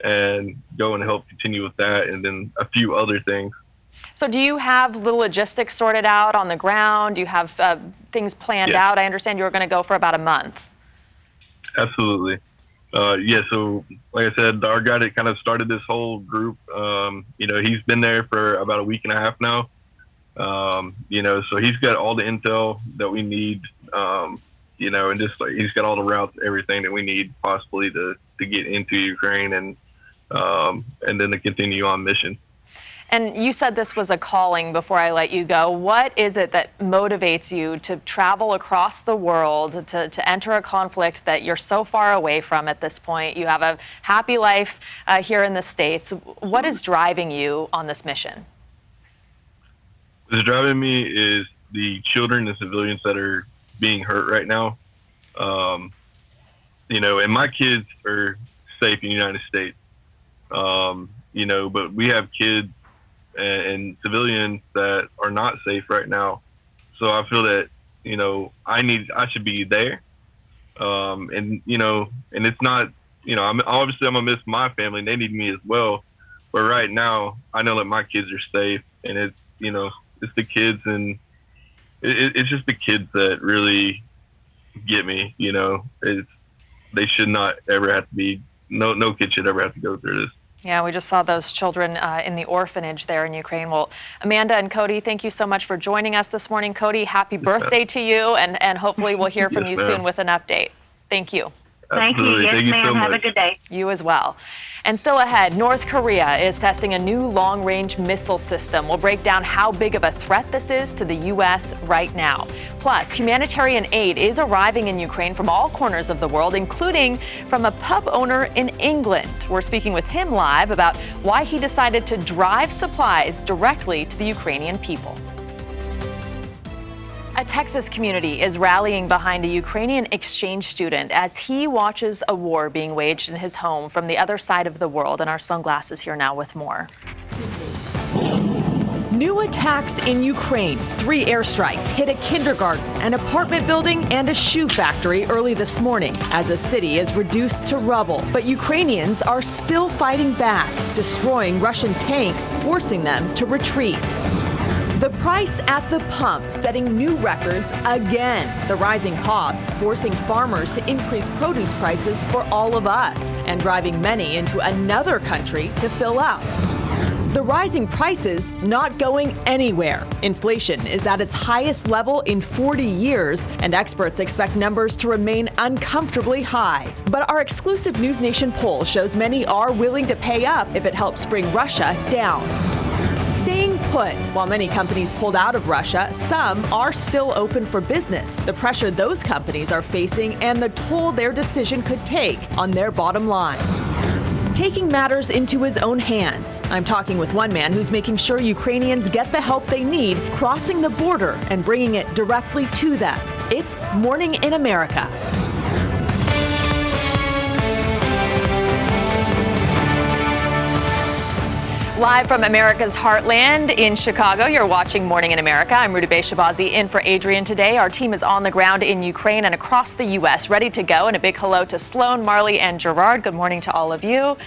and go and help continue with that, and then a few other things. So do you have the logistics sorted out on the ground? Do you have things planned out? I understand you were going to go for about a month. Absolutely. Yeah, so like I said, our guy that kind of started this whole group, you know, he's been there for about a week and a half now. You know, so he's got all the intel that we need, you know, and just like he's got all the routes, everything that we need possibly to get into Ukraine and then to continue on mission. And you said this was a calling before I let you go. What is it that motivates you to travel across the world, to enter a conflict that you're so far away from at this point? You have a happy life here in the States. What is driving you on this mission? What's driving me is the children and civilians that are being hurt right now. You know, and my kids are safe in the United States. You know, but we have kids and civilians that are not safe right now. So I feel that, you know, I should be there. And, you know, and it's not, you know, I'm gonna miss my family and they need me as well. But right now I know that my kids are safe, and it's, you know, it's the kids, and it's just the kids that really get me, you know. They should not ever have to be, no kid should ever have to go through this. Yeah, we just saw those children in the orphanage there in Ukraine. Well, Amanda and Cody, thank you so much for joining us this morning. Cody, happy birthday to you, and hopefully we'll hear from you soon with an update. Thank you. Thank you. Yes, ma'am. Have a good day. You as well. And still ahead, North Korea is testing a new long-range missile system. We'll break down how big of a threat this is to the U.S. right now. Plus, humanitarian aid is arriving in Ukraine from all corners of the world, including from a pub owner in England. We're speaking with him live about why he decided to drive supplies directly to the Ukrainian people. A Texas community is rallying behind a Ukrainian exchange student as he watches a war being waged in his home from the other side of the world. And our sunglasses here now with more. New attacks in Ukraine. 3 airstrikes hit a kindergarten, an apartment building, and a shoe factory early this morning as a city is reduced to rubble. But Ukrainians are still fighting back, destroying Russian tanks, forcing them to retreat. The price at the pump setting new records again. The rising costs forcing farmers to increase produce prices for all of us and driving many into another country to fill up. The rising prices not going anywhere. Inflation is at its highest level in 40 years, and experts expect numbers to remain uncomfortably high. But our exclusive NewsNation poll shows many are willing to pay up if it helps bring Russia down. Staying put. While many companies pulled out of Russia, some are still open for business. The pressure those companies are facing and the toll their decision could take on their bottom line. Taking matters into his own hands. I'm talking with one man who's making sure Ukrainians get the help they need, crossing the border and bringing it directly to them. It's Morning in America. Live from America's heartland in Chicago, you're watching Morning in America. I'm Rudabeh Shabazi in for Adrian today. Our team is on the ground in Ukraine and across the U.S., ready to go. And a big hello to Sloan, Marley, and Gerard. Good morning to all of you.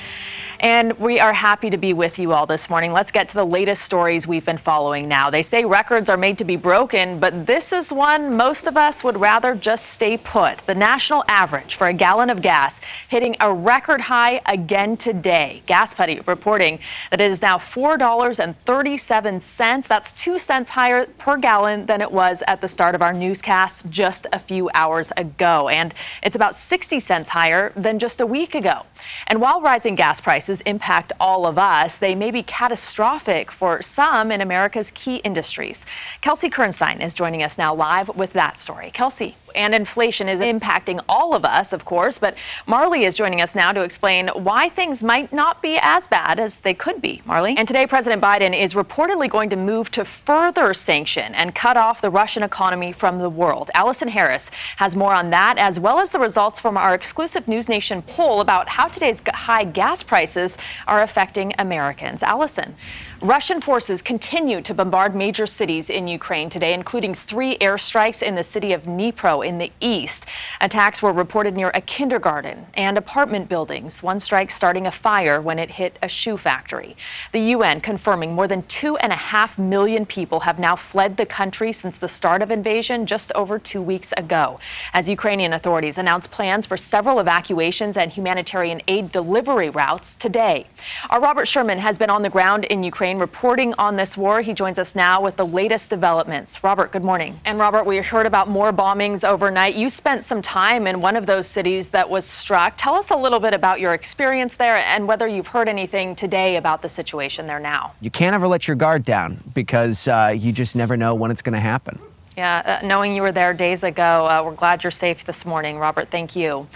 And we are happy to be with you all this morning. Let's get to the latest stories we've been following now. They say records are made to be broken, but this is one most of us would rather just stay put. The national average for a gallon of gas hitting a record high again today. GasBuddy reporting that it is now $4.37. That's 2 cents higher per gallon than it was at the start of our newscast just a few hours ago. And it's about 60 cents higher than just a week ago. And while rising gas prices impact all of us, they may be catastrophic for some in America's key industries. Kelsey Kernstein is joining us now live with that story. Kelsey, and inflation is impacting all of us, of course, but Marley is joining us now to explain why things might not be as bad as they could be. Marley? And today, President Biden is reportedly going to move to further sanction and cut off the Russian economy from the world. Allison Harris has more on that, as well as the results from our exclusive NewsNation poll about how today's high gas prices are affecting Americans. Allison, Russian forces continue to bombard major cities in Ukraine today, including 3 airstrikes in the city of Dnipro in the east. Attacks were reported near a kindergarten and apartment buildings, one strike starting a fire when it hit a shoe factory. The UN confirming more than 2.5 million people have now fled the country since the start of invasion just over 2 weeks ago, as Ukrainian authorities announced plans for several evacuations and humanitarian aid delivery routes today. Our Robert Sherman has been on the ground in Ukraine reporting on this war. He joins us now with the latest developments. Robert, good morning. And Robert, we heard about more bombings overnight. You spent some time in one of those cities that was struck. Tell us a little bit about your experience there and whether you've heard anything today about the situation there now. You can't ever let your guard down because you just never know when it's going to happen. Yeah, knowing you were there days ago, we're glad you're safe this morning. Robert, thank you.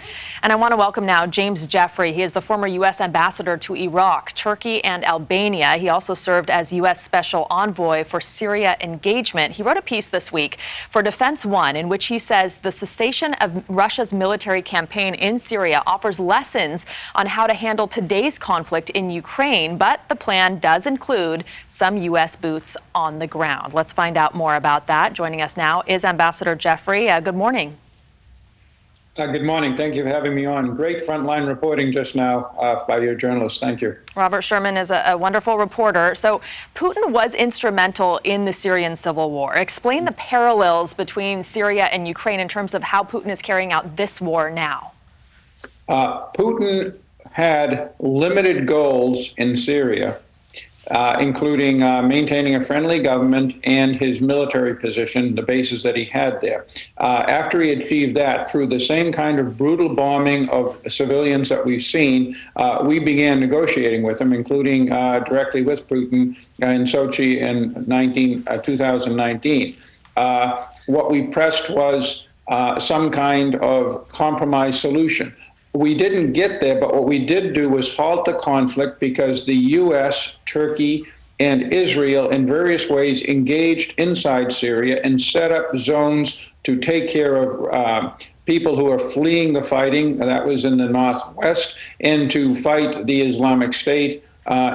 And I want to welcome now James Jeffrey. He is the former U.S. ambassador to Iraq, Turkey, and Albania. He also served as U.S. Special Envoy for Syria engagement. He wrote a piece this week for Defense One in which he says the cessation of Russia's military campaign in Syria offers lessons on how to handle today's conflict in Ukraine, but the plan does include some U.S. boots on the ground. Let's find out more about that. Joining us now is Ambassador Jeffrey. Good morning. Good morning. Thank you for having me on. Great frontline reporting just now by your journalists. Thank you. Robert Sherman is a wonderful reporter. So Putin was instrumental in the Syrian civil war. Explain the parallels between Syria and Ukraine in terms of how Putin is carrying out this war now. Putin had limited goals in Syria, including maintaining a friendly government and his military position, the bases that he had there. After he achieved that, through the same kind of brutal bombing of civilians that we've seen, we began negotiating with him, including directly with Putin in Sochi in 2019. What we pressed was some kind of compromise solution. We didn't get there, but what we did do was halt the conflict because the U.S., Turkey, and Israel in various ways engaged inside Syria and set up zones to take care of people who are fleeing the fighting. That was in the northwest, and to fight the Islamic State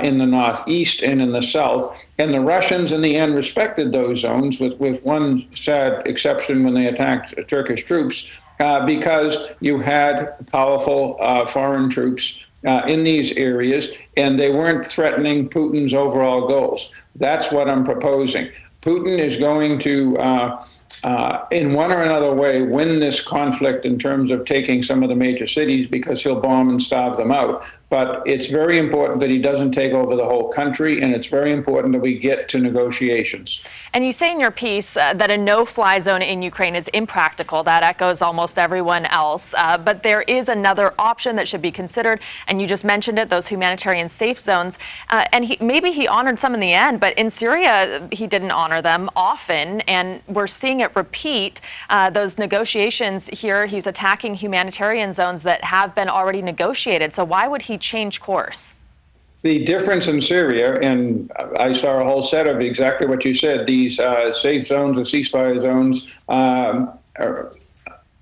in the northeast and in the south. And the Russians, in the end, respected those zones, with one sad exception when they attacked Turkish troops, because you had powerful foreign troops in these areas, and they weren't threatening Putin's overall goals. That's what I'm proposing. Putin is going to, in one or another way, win this conflict in terms of taking some of the major cities, because he'll bomb and starve them out. But it's very important that he doesn't take over the whole country, and it's very important that we get to negotiations. And you say in your piece that a no-fly zone in Ukraine is impractical. That echoes almost everyone else. But there is another option that should be considered, and you just mentioned it, those humanitarian safe zones. And maybe he honored some in the end, but in Syria, he didn't honor them often, and we're seeing it repeat. Those negotiations here, he's attacking humanitarian zones that have been already negotiated. So why would he change course? The difference in Syria, and I saw a whole set of exactly what you said, these safe zones, the ceasefire zones,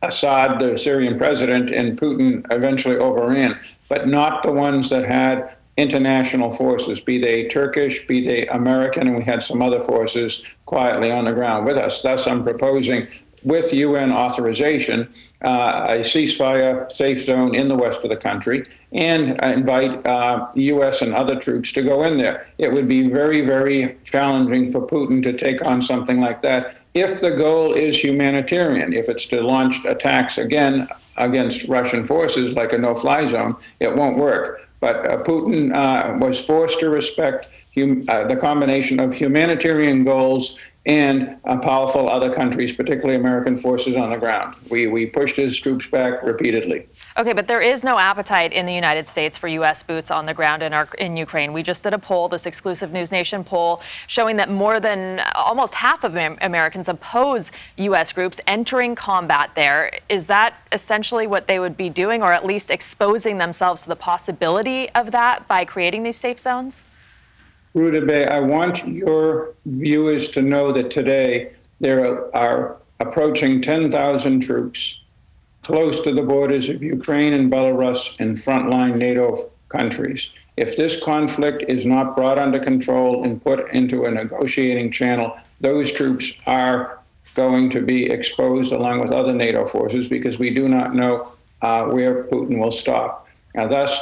Assad, the Syrian president, and Putin eventually overran, but not the ones that had international forces, be they Turkish, be they American, and we had some other forces quietly on the ground with us. Thus, I'm proposing, with UN authorization, a ceasefire safe zone in the west of the country, and invite U.S. and other troops to go in there. It would be very, very challenging for Putin to take on something like that if the goal is humanitarian. If it's to launch attacks again against Russian forces, like a no-fly zone, it won't work. But Putin was forced to respect the combination of humanitarian goals and powerful other countries, particularly American forces on the ground. We pushed his troops back repeatedly. Okay, but there is no appetite in the United States for U.S. boots on the ground in Ukraine. We just did a poll, this exclusive News Nation poll, showing that more than almost half of Americans oppose U.S. groups entering combat there. Is that essentially what they would be doing, or at least exposing themselves to the possibility of that by creating these safe zones? Ruta Bey, I want your viewers to know that today there are approaching 10,000 troops close to the borders of Ukraine and Belarus in frontline NATO countries. If this conflict is not brought under control and put into a negotiating channel, those troops are going to be exposed along with other NATO forces, because we do not know where Putin will stop. Now, thus,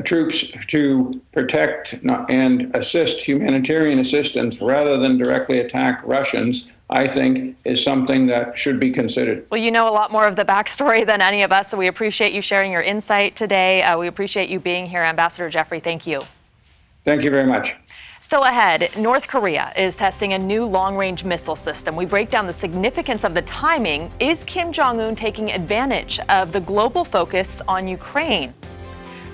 troops to protect and assist humanitarian assistance rather than directly attack Russians, I think, is something that should be considered. Well, you know a lot more of the backstory than any of us, so we appreciate you sharing your insight today. We appreciate you being here. Ambassador Jeffrey, thank you. Thank you very much. Still ahead, North Korea is testing a new long-range missile system. We break down the significance of the timing. Is Kim Jong-un taking advantage of the global focus on Ukraine?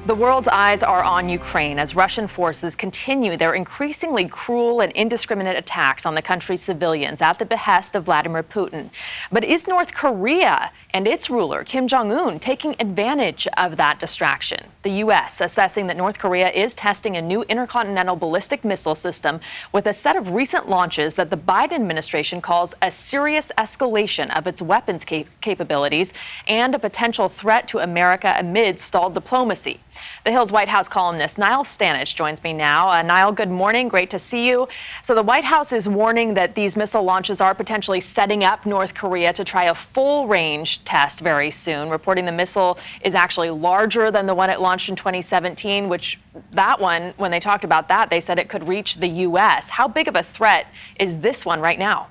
The world's eyes are on Ukraine as Russian forces continue their increasingly cruel and indiscriminate attacks on the country's civilians at the behest of Vladimir Putin. But is North Korea and its ruler, Kim Jong-un, taking advantage of that distraction? The U.S. assessing that North Korea is testing a new intercontinental ballistic missile system with a set of recent launches that the Biden administration calls a serious escalation of its weapons capabilities and a potential threat to America amid stalled diplomacy. The Hill's White House columnist Niall Stanage joins me now. Niall, good morning. Great to see you. So the White House is warning that these missile launches are potentially setting up North Korea to try a full-range test very soon, reporting the missile is actually larger than the one it launched in 2017, which that one, when they talked about that, they said it could reach the U.S. How big of a threat is this one right now?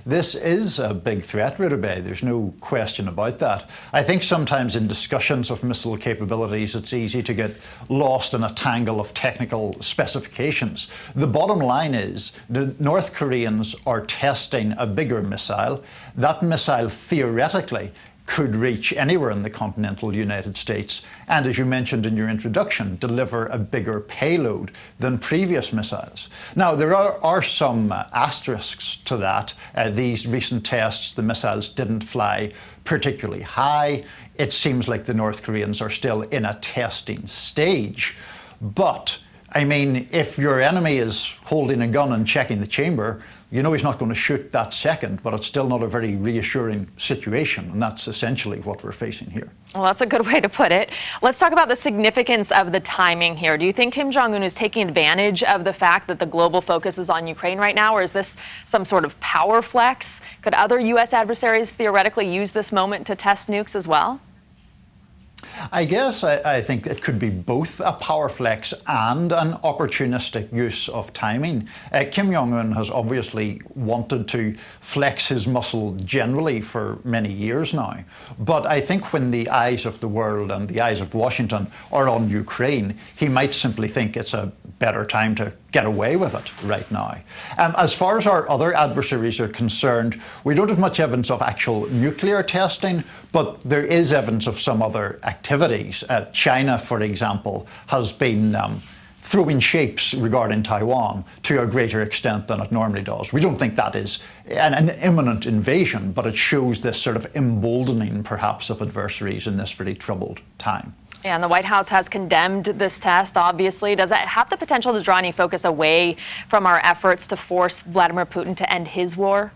This is a big threat, Ruta Bey. There's no question about that. I think sometimes in discussions of missile capabilities, it's easy to get lost in a tangle of technical specifications. The bottom line is the North Koreans are testing a bigger missile. That missile theoretically could reach anywhere in the continental United States and, as you mentioned in your introduction, deliver a bigger payload than previous missiles. Now, there are some asterisks to that. These recent tests, the missiles didn't fly particularly high. It seems like the North Koreans are still in a testing stage. But I mean, if your enemy is holding a gun and checking the chamber, you know he's not going to shoot that second, but it's still not a very reassuring situation. And that's essentially what we're facing here. Well, that's a good way to put it. Let's talk about the significance of the timing here. Do you think Kim Jong-un is taking advantage of the fact that the global focus is on Ukraine right now, or is this some sort of power flex? Could other U.S. adversaries theoretically use this moment to test nukes as well? I guess I think it could be both a power flex and an opportunistic use of timing. Kim Jong-un has obviously wanted to flex his muscle generally for many years now. But I think when the eyes of the world and the eyes of Washington are on Ukraine, he might simply think it's a better time to get away with it right now. As far as our other adversaries are concerned, we don't have much evidence of actual nuclear testing, but there is evidence of some other activities. China, for example, has been throwing shapes regarding Taiwan to a greater extent than it normally does. We don't think that is an imminent invasion, but it shows this sort of emboldening, perhaps, of adversaries in this very troubled time. Yeah, and the White House has condemned this test, obviously. Does it have the potential to draw any focus away from our efforts to force Vladimir Putin to end his war?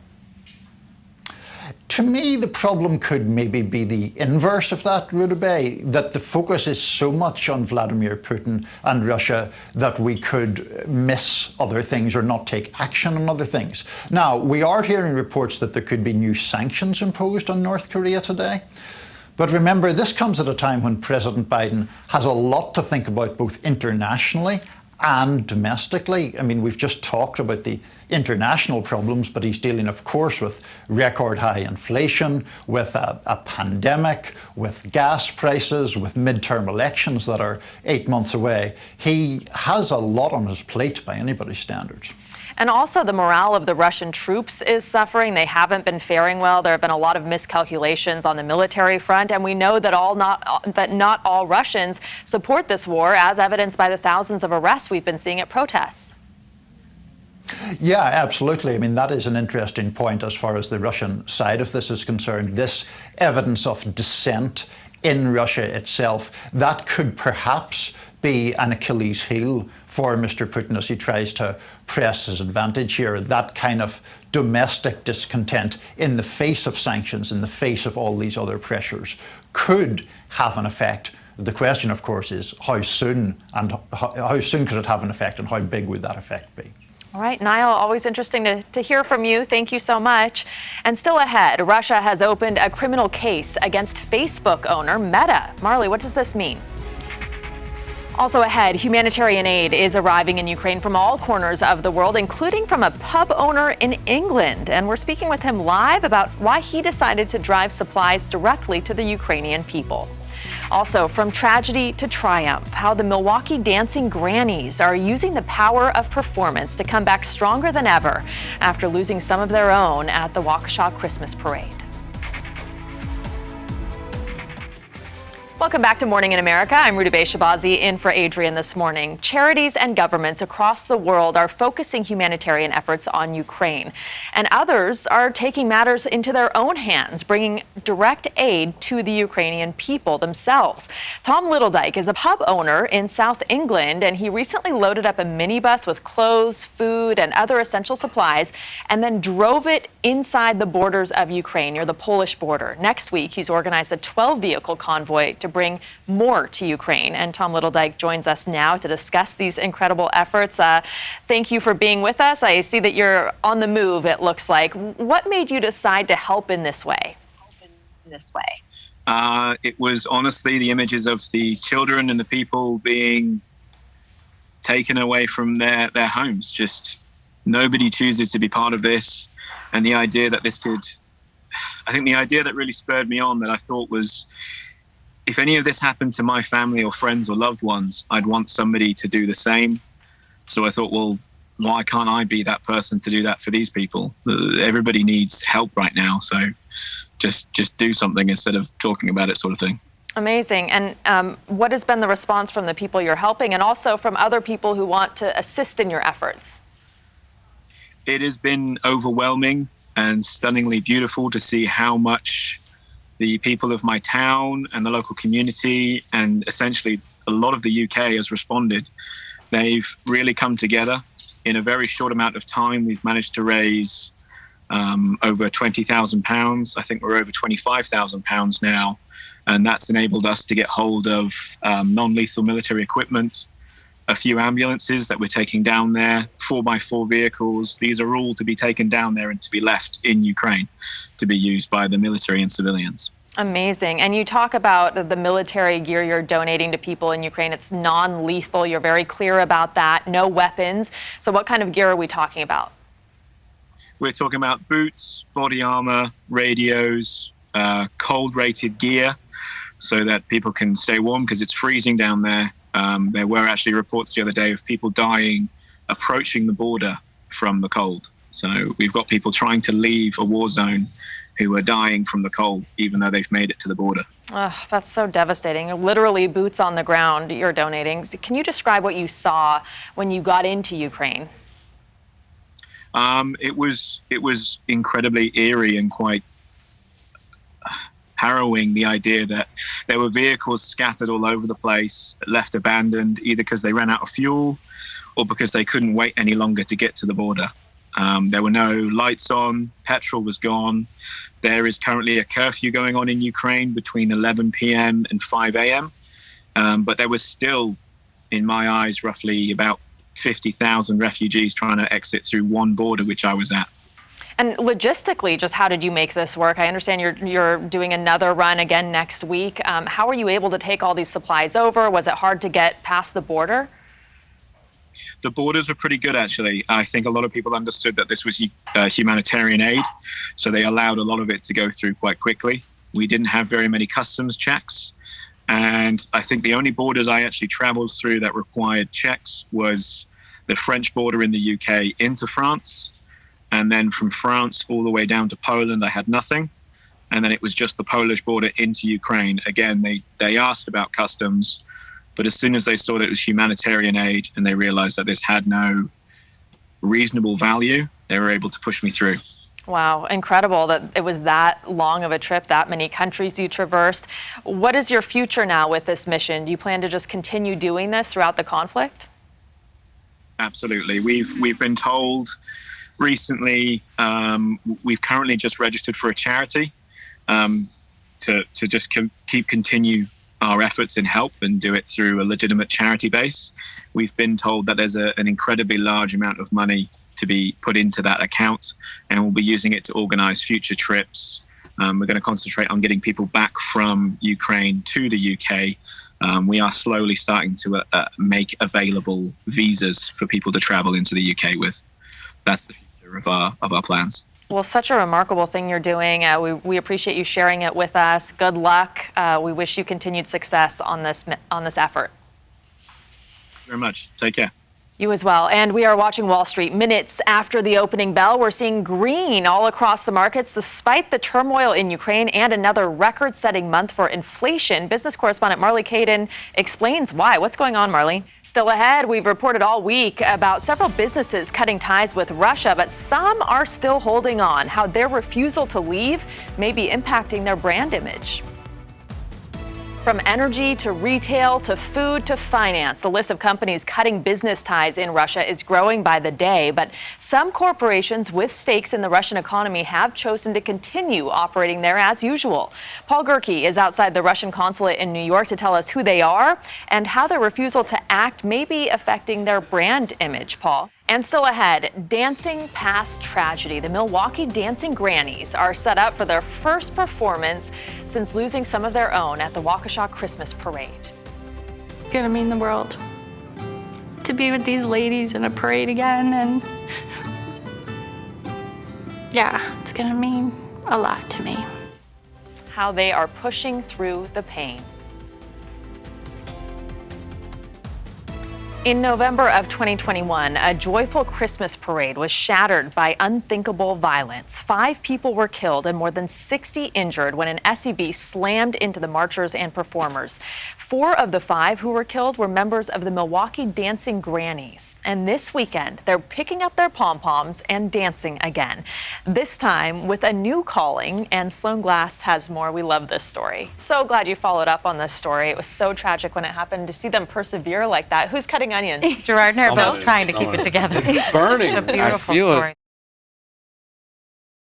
To me, the problem could maybe be the inverse of that, Ruta Bay, that the focus is so much on Vladimir Putin and Russia that we could miss other things or not take action on other things. Now, we are hearing reports that there could be new sanctions imposed on North Korea today. But remember, this comes at a time when President Biden has a lot to think about both internationally and domestically. I mean, we've just talked about the international problems, but he's dealing, of course, with record high inflation, with a pandemic, with gas prices, with midterm elections that are 8 months away. He has a lot on his plate by anybody's standards. And also the morale of the Russian troops is suffering. They haven't been faring well. There have been a lot of miscalculations on the military front, and we know that not all Russians support this war, as evidenced by the thousands of arrests we've been seeing at protests. Yeah, absolutely. I mean, that is an interesting point as far as the Russian side of this is concerned. This evidence of dissent in Russia itself, that could perhaps be an Achilles heel for Mr. Putin as he tries to press his advantage here. That kind of domestic discontent in the face of sanctions, in the face of all these other pressures, could have an effect. The question, of course, is how soon, and how soon could it have an effect, and how big would that effect be? All right, Niall, always interesting to hear from you. Thank you so much. And still ahead, Russia has opened a criminal case against Facebook owner Meta. Marley, what does this mean? Also ahead, humanitarian aid is arriving in Ukraine from all corners of the world, including from a pub owner in England. And we're speaking with him live about why he decided to drive supplies directly to the Ukrainian people. Also, from tragedy to triumph, how the Milwaukee Dancing Grannies are using the power of performance to come back stronger than ever after losing some of their own at the Waukesha Christmas Parade. Welcome back to Morning in America. I'm Ruta Bay Shabazi in for Adrian this morning. Charities and governments across the world are focusing humanitarian efforts on Ukraine, and others are taking matters into their own hands, bringing direct aid to the Ukrainian people themselves. Tom Littledyke is a pub owner in South England, and he recently loaded up a minibus with clothes, food, and other essential supplies, and then drove it inside the borders of Ukraine, near the Polish border. Next week, he's organized a 12-vehicle convoy to bring more to Ukraine. And Tom Littledyke joins us now to discuss these incredible efforts. Thank you for being with us. I see that you're on the move, it looks like. What made you decide to help in this way? It was honestly the images of the children and the people being taken away from their homes. Just nobody chooses to be part of this. And the idea that this could, I think the idea that really spurred me on, that I thought was, if any of this happened to my family or friends or loved ones, I'd want somebody to do the same. So I thought, well, why can't I be that person to do that for these people? Everybody needs help right now. So just do something instead of talking about it, sort of thing. Amazing. And what has been the response from the people you're helping, and also from other people who want to assist in your efforts? It has been overwhelming and stunningly beautiful to see how much the people of my town and the local community and essentially a lot of the UK has responded. They've really come together. In a very short amount of time, we've managed to raise over £20,000. I think we're over £25,000 now. And that's enabled us to get hold of non-lethal military equipment, a few ambulances that we're taking down there, 4x4 vehicles. These are all to be taken down there and to be left in Ukraine to be used by the military and civilians. Amazing. And you talk about the military gear you're donating to people in Ukraine. It's non-lethal. You're very clear about that. No weapons. So what kind of gear are we talking about? We're talking about boots, body armor, radios, cold-rated gear so that people can stay warm because it's freezing down there. There were actually reports the other day of people dying approaching the border from the cold. So we've got people trying to leave a war zone who are dying from the cold, even though they've made it to the border. Oh, that's so devastating. Literally boots on the ground you're donating. Can you describe what you saw when you got into Ukraine? It was incredibly eerie and quite harrowing, the idea that there were vehicles scattered all over the place, left abandoned, either because they ran out of fuel or because they couldn't wait any longer to get to the border. There were no lights on, petrol was gone. There is currently a curfew going on in Ukraine between 11 p.m. and 5 a.m. But there was still, in my eyes, roughly about 50,000 refugees trying to exit through one border, which I was at. And logistically, just how did you make this work? I understand you're doing another run again next week. How were you able to take all these supplies over? Was it hard to get past the border? The borders were pretty good, actually. I think a lot of people understood that this was humanitarian aid, so they allowed a lot of it to go through quite quickly. We didn't have very many customs checks, and I think the only borders I actually traveled through that required checks was the French border in the UK into France, and then from France all the way down to Poland, I had nothing. And then it was just the Polish border into Ukraine. Again, they asked about customs, but as soon as they saw that it was humanitarian aid and they realized that this had no reasonable value, they were able to push me through. Wow, incredible that it was that long of a trip, that many countries you traversed. What is your future now with this mission? Do you plan to just continue doing this throughout the conflict? Absolutely. We've been told recently, we've currently just registered for a charity to just continue our efforts in help and do it through a legitimate charity base. We've been told that there's an incredibly large amount of money to be put into that account, and we'll be using it to organize future trips. We're going to concentrate on getting people back from Ukraine to the UK. We are slowly starting to make available visas for people to travel into the UK with. That's the future of our plans. Well, such a remarkable thing you're doing. We appreciate you sharing it with us. Good luck. We wish you continued success on this effort. Thank you very much. Take care. You as well. And we are watching Wall Street. Minutes after the opening bell, we're seeing green all across the markets despite the turmoil in Ukraine and another record-setting month for inflation. Business correspondent Marley Caden explains why. What's going on, Marley? Still ahead, we've reported all week about several businesses cutting ties with Russia, but some are still holding on. How their refusal to leave may be impacting their brand image. From energy to retail to food to finance, the list of companies cutting business ties in Russia is growing by the day. But some corporations with stakes in the Russian economy have chosen to continue operating there as usual. Paul Gerke is outside the Russian consulate in New York to tell us who they are and how their refusal to act may be affecting their brand image. Paul. And still ahead, dancing past tragedy. The Milwaukee Dancing Grannies are set up for their first performance since losing some of their own at the Waukesha Christmas Parade. It's gonna mean the world to be with these ladies in a parade again, and yeah, it's gonna mean a lot to me. How they are pushing through the pain. In November of 2021, a joyful Christmas parade was shattered by unthinkable violence. 5 people were killed and more than 60 injured when an SUV slammed into the marchers and performers. 4 of the 5 who were killed were members of the Milwaukee Dancing Grannies. And this weekend, they're picking up their pom-poms and dancing again. This time with a new calling, and Sloan Glass has more. We love this story. So glad you followed up on this story. It was so tragic when it happened. To see them persevere like that. Who's cutting chopping onions. Gerard and I are both trying to keep it together. Burning. It's a beautiful I feel story. it.